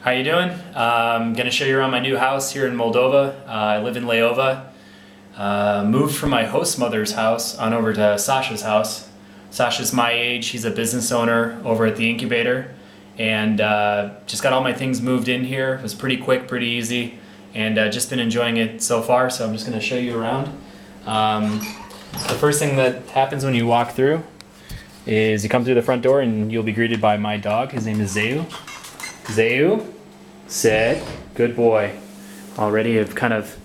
How you doing? I'm gonna show you around my new house here in Moldova. I live in Leova. Moved from my host mother's house on over to Sasha's house. Sasha's my age. He's a business owner over at the incubator, and just got all my things moved in here. It was pretty quick, pretty easy, and just been enjoying it so far. So I'm just gonna show you around. The first thing that happens when you walk through is you come through the front door and you'll be greeted by my dog. His name is Zeu. Zeu, sit, good boy. Already I've kind of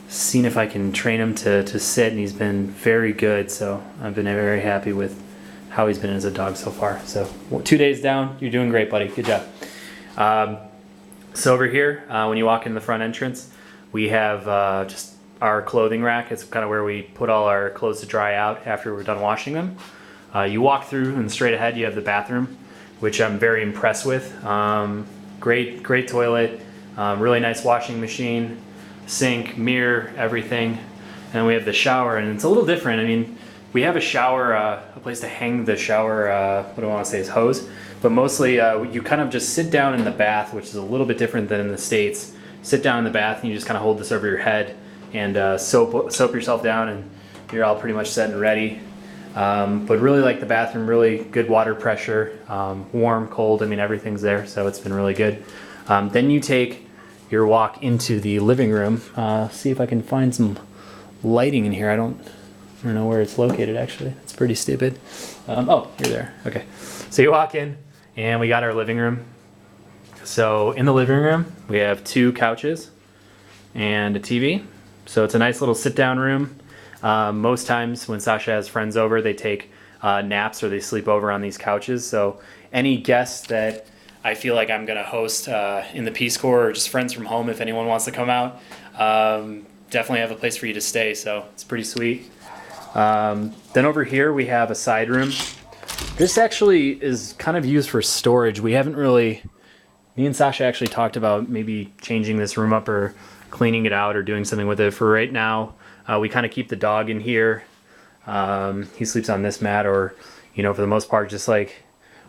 seen if I can train him to sit, and he's been very good, so I've been very happy with how he's been as a dog so far. So 2 days down, you're doing great, buddy, good job. So over here, when you walk in the front entrance, we have just our clothing rack. It's kind of where we put all our clothes to dry out after we're done washing them. You walk through and straight ahead you have the bathroom, which I'm very impressed with. Great toilet, really nice washing machine, sink, mirror, everything. And we have the shower, and it's a little different. I mean, we have a shower, a place to hang the shower, what do I want to say, is hose. But mostly you kind of just sit down in the bath, which is a little bit different than in the States. Sit down in the bath and you just kind of hold this over your head and soap yourself down, and you're all pretty much set and ready. But really like the bathroom, really good water pressure, warm, cold, I mean everything's there, so it's been really good. Then you take your walk into the living room. See if I can find some lighting in here. I don't know where it's located actually. It's pretty stupid. Oh, you're there. Okay. So you walk in and we got our living room. So in the living room we have 2 couches and a TV. So it's a nice little sit down room. Most times when Sasha has friends over, they take naps or they sleep over on these couches. So any guests that I feel like I'm gonna host in the Peace Corps, or just friends from home, if anyone wants to come out, definitely have a place for you to stay. So it's pretty sweet. Then over here we have a side room. This actually is kind of used for storage. We haven't really, me and Sasha actually talked about maybe changing this room up or cleaning it out or doing something with it. For right now, we kind of keep the dog in here. He sleeps on this mat, or, you know, for the most part, just like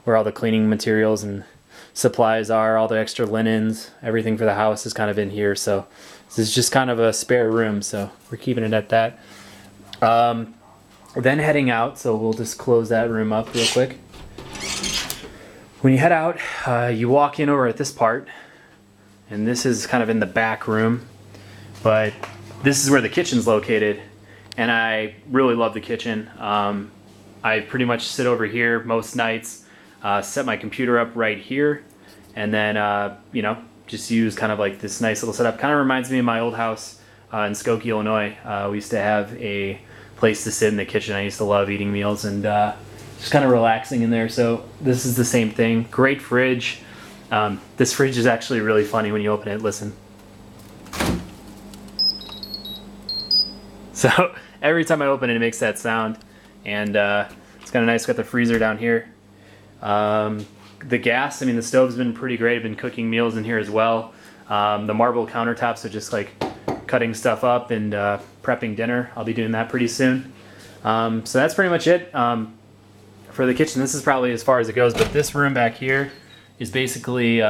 where all the cleaning materials and supplies are, all the extra linens, everything for the house is kind of in here. So this is just kind of a spare room, so we're keeping it at that. Then heading out, so we'll just close that room up real quick. When you head out, you walk in over at this part, and this is kind of in the back room, but this is where the kitchen's located, and I really love the kitchen. I pretty much sit over here most nights, set my computer up right here, and then you know, just use kind of like this nice little setup. Kind of reminds me of my old house in Skokie, Illinois. We used to have a place to sit in the kitchen. I used to love eating meals and just kind of relaxing in there. So this is the same thing. Great fridge. This fridge is actually really funny when you open it. Listen. So every time I open it, it makes that sound, and it's kind of nice. Got the freezer down here. The gas, I mean, the stove's been pretty great. I've been cooking meals in here as well. The marble countertops are just like cutting stuff up and prepping dinner. I'll be doing that pretty soon. So that's pretty much it for the kitchen. This is probably as far as it goes, but this room back here is basically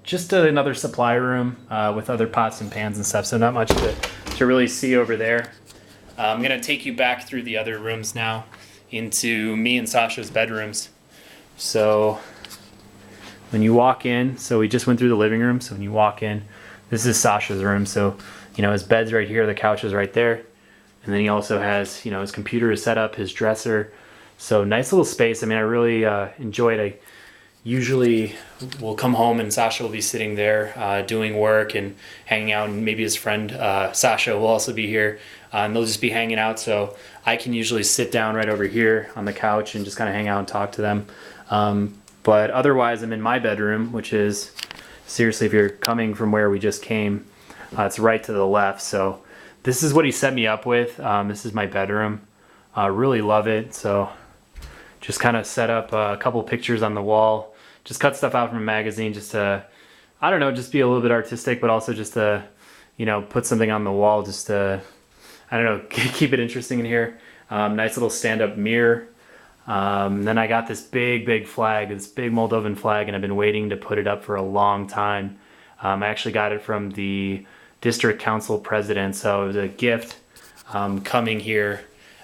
just another supply room with other pots and pans and stuff, so not much to really see over there. I'm going to take you back through the other rooms now into me and Sasha's bedrooms. So when you walk in, so we just went through the living room, so when you walk in, this is Sasha's room. So, you know, his bed's right here, the couch is right there, and then he also has, you know, his computer is set up, his dresser. So nice little space. I mean, I really enjoy it. I usually will come home and Sasha will be sitting there doing work and hanging out, and maybe his friend Sasha will also be here, and they'll just be hanging out. So I can usually sit down right over here on the couch and just kind of hang out and talk to them. But otherwise, I'm in my bedroom, which is, seriously, if you're coming from where we just came, it's right to the left. So this is what he set me up with. This is my bedroom. Really love it. So just kind of set up a couple pictures on the wall. Just cut stuff out from a magazine just to, I don't know, just be a little bit artistic, but also just to, you know, put something on the wall just to, I don't know, keep it interesting in here. Nice little stand-up mirror. Then I got this big flag, this big Moldovan flag, and I've been waiting to put it up for a long time. I actually got it from the district council president, so it was a gift coming here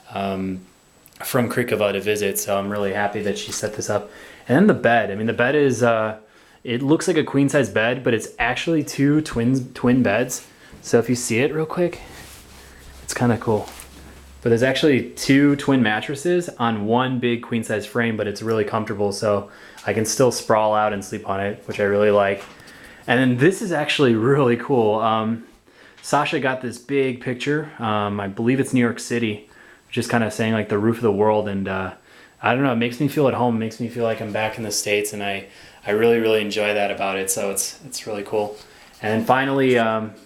from Krikova to visit. So I'm really happy that she set this up. And then the bed. I mean, the bed is it looks like a queen size bed, but it's actually two twin beds. So if you see it real quick, it's kind of cool. But there's actually two twin mattresses on one big queen size frame, but it's really comfortable, so I can still sprawl out and sleep on it, which I really like. And then this is actually really cool. Sasha got this big picture. I believe it's New York City, just kind of saying like the roof of the world. And I don't know, it makes me feel at home. It makes me feel like I'm back in the States, and I really, really enjoy that about it. So it's really cool. And then finally,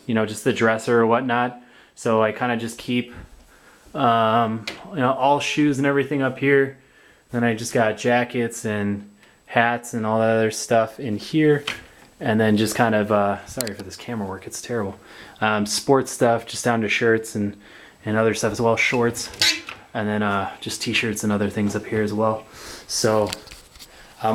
just the dresser or whatnot. So I kind of just keep all shoes and everything up here. Then I just got jackets and hats and all that other stuff in here. And then just kind of, sorry for this camera work, it's terrible. Sports stuff, just down to shirts and other stuff as well, shorts. And then just t-shirts and other things up here as well. So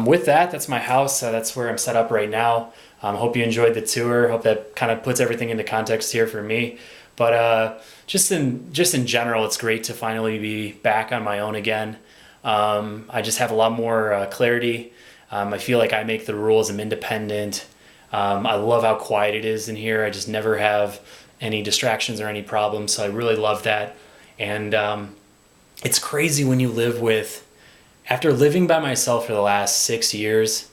with that, that's my house. That's where I'm set up right now. Hope you enjoyed the tour. Hope that kind of puts everything into context here for me. But just in general, it's great to finally be back on my own again. I just have a lot more clarity. I feel like I make the rules. I'm independent. I love how quiet it is in here. I just never have any distractions or any problems. So I really love that. And it's crazy when you live with, after living by myself for the last 6 years,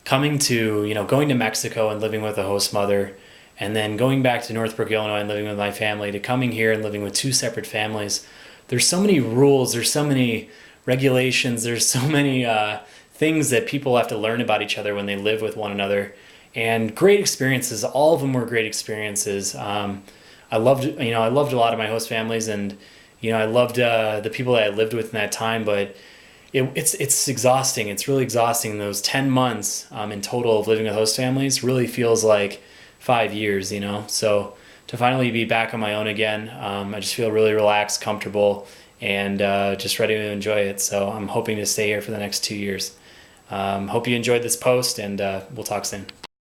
coming to, going to Mexico and living with a host mother, and then going back to Northbrook, Illinois and living with my family, to coming here and living with two separate families. There's so many rules, there's so many regulations, there's so many things that people have to learn about each other when they live with one another. And great experiences, all of them were great experiences. I loved a lot of my host families, and I loved the people that I lived with in that time, but it's exhausting. It's really exhausting. Those 10 months in total of living with host families really feels like 5 years, So to finally be back on my own again, I just feel really relaxed, comfortable, and just ready to enjoy it. So I'm hoping to stay here for the next 2 years. Hope you enjoyed this post, and we'll talk soon.